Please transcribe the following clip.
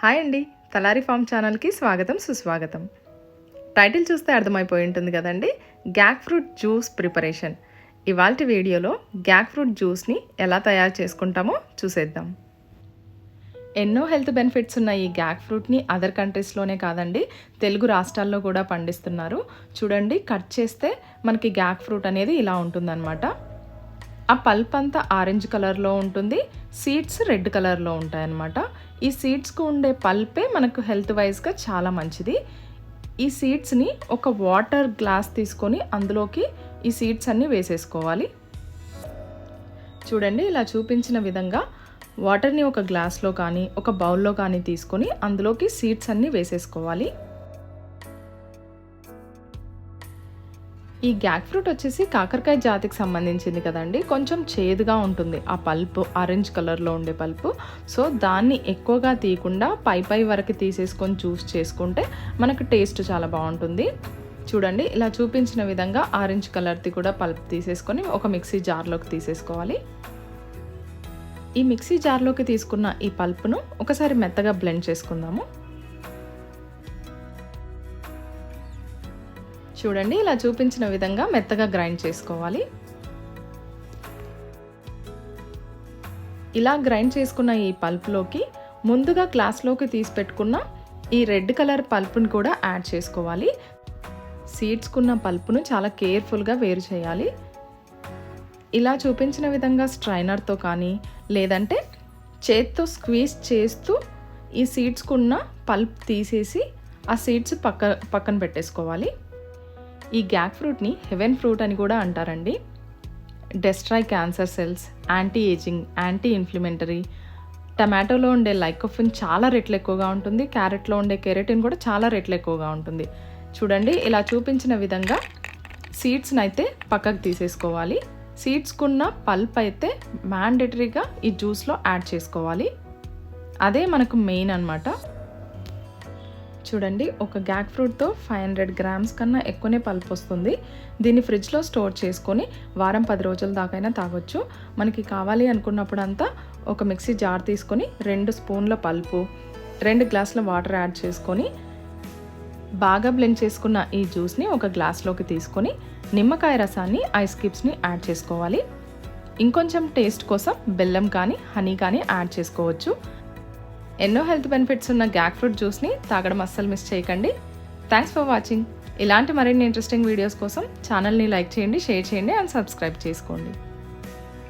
Hi అండి, తలారి form ఛానల్కి స్వాగతం సుస్వాగతం. టైటిల్ చూస్తే అర్థమైపోయి ఉంటుంది కదండి, గ్యాక్ ఫ్రూట్ జ్యూస్ ప్రిపరేషన్. ఇవాల్టి వీడియోలో గ్యాక్ ఫ్రూట్ జ్యూస్ని ఎలా తయారు చేసుకుంటామో చూసేద్దాం. ఎన్నో హెల్త్ బెనిఫిట్స్ ఉన్న ఈ గ్యాక్ ఫ్రూట్ని అదర్ కంట్రీస్లోనే కాదండి, తెలుగు రాష్ట్రాల్లో కూడా పండిస్తున్నారు. చూడండి, కట్ చేస్తే మనకి గ్యాక్ ఫ్రూట్ అనేది ఇలా ఉంటుందన్నమాట. ఆ పల్ప్ అంతా ఆరెంజ్ కలర్లో ఉంటుంది, సీడ్స్ రెడ్ కలర్లో ఉంటాయన్నమాట. ఈ సీడ్స్కు ఉండే పల్పే మనకు హెల్త్ వైజ్గా చాలా మంచిది. ఈ సీడ్స్ని ఒక వాటర్ గ్లాస్ తీసుకొని అందులోకి ఈ సీడ్స్ అన్నీ వేసేసుకోవాలి. చూడండి, ఇలా చూపించిన విధంగా వాటర్ని ఒక గ్లాస్లో కానీ ఒక బౌల్లో కానీ తీసుకొని అందులోకి సీడ్స్ అన్నీ వేసేసుకోవాలి. ఈ గ్యాక్ ఫ్రూట్ వచ్చేసి కాకరకాయ జాతికి సంబంధించింది కదండి, కొంచెం చేదుగా ఉంటుంది ఆ పల్పు, ఆరెంజ్ కలర్లో ఉండే పల్పు. సో దాన్ని ఎక్కువగా తీయకుండా పై వరకు తీసేసుకొని జ్యూస్ చేసుకుంటే మనకు టేస్ట్ చాలా బాగుంటుంది. చూడండి, ఇలా చూపించిన విధంగా ఆరెంజ్ కలర్ది కూడా పల్ప్ తీసేసుకొని ఒక మిక్సీ జార్లోకి తీసేసుకోవాలి. ఈ మిక్సీ జార్లోకి తీసుకున్న ఈ పల్పును ఒకసారి మెత్తగా బ్లెండ్ చేసుకుందాము. చూడండి, ఇలా చూపించిన విధంగా మెత్తగా గ్రైండ్ చేసుకోవాలి. ఇలా గ్రైండ్ చేసుకున్న ఈ పల్ప్లోకి ముందుగా గ్లాస్లోకి తీసి పెట్టుకున్న ఈ రెడ్ కలర్ పల్పును కూడా యాడ్ చేసుకోవాలి. సీడ్స్కున్న పల్పును చాలా కేర్ఫుల్గా వేరు చేయాలి. ఇలా చూపించిన విధంగా స్ట్రైనర్తో కానీ లేదంటే చేత్తో స్క్వీజ్ చేస్తూ ఈ సీడ్స్కున్న పల్ప్ తీసేసి ఆ సీడ్స్ పక్కన పెట్టేసుకోవాలి. ఈ గ్యాక్ ఫ్రూట్ని హెవెన్ ఫ్రూట్ అని కూడా అంటారండి. Destroy cancer cells, anti ageing, anti inflammatory, టమాటోలో ఉండే లైకోఫిన్ చాలా రెట్లు ఎక్కువగా ఉంటుంది, క్యారెట్లో ఉండే కెరటిన్ కూడా చాలా రెట్లు ఎక్కువగా ఉంటుంది. చూడండి, ఇలా చూపించిన విధంగా సీడ్స్ని అయితే పక్కకు తీసేసుకోవాలి. సీడ్స్కున్న పల్ప్ అయితే మ్యాండేటరీగా ఈ జ్యూస్లో యాడ్ చేసుకోవాలి. అదే మనకు మెయిన్ అన్నమాట. చూడండి, ఒక గ్యాక్ ఫ్రూట్తో 500 గ్రామ్స్ కన్నా ఎక్కువనే పల్ప్ వస్తుంది. దీన్ని ఫ్రిడ్జ్లో స్టోర్ చేసుకొని వారం 10 రోజుల దాకైనా తాగొచ్చు. మనకి కావాలి అనుకున్నప్పుడు అంతా ఒక మిక్సీ జార్ తీసుకొని 2 స్పూన్ల పల్పు, 2 గ్లాసుల వాటర్ యాడ్ చేసుకొని బాగా బ్లెండ్ చేసుకున్న ఈ జ్యూస్ని ఒక గ్లాస్లోకి తీసుకొని నిమ్మకాయ రసాన్ని, ఐస్ క్యూబ్స్ని యాడ్ చేసుకోవాలి. ఇంకొంచెం టేస్ట్ కోసం బెల్లం కానీ హనీ కానీ యాడ్ చేసుకోవచ్చు. ఎన్నో హెల్త్ బెనిఫిట్స్ ఉన్న గ్యాక్ ఫ్రూట్ జ్యూస్ని తాగడం అస్సలు మిస్ చేయకండి. Thanks for watching. ఇలాంటి మరిన్ని ఇంట్రెస్టింగ్ వీడియోస్ కోసం ఛానల్ని లైక్ చేయండి, షేర్ చేయండి అండ్ సబ్స్క్రైబ్ చేసుకోండి.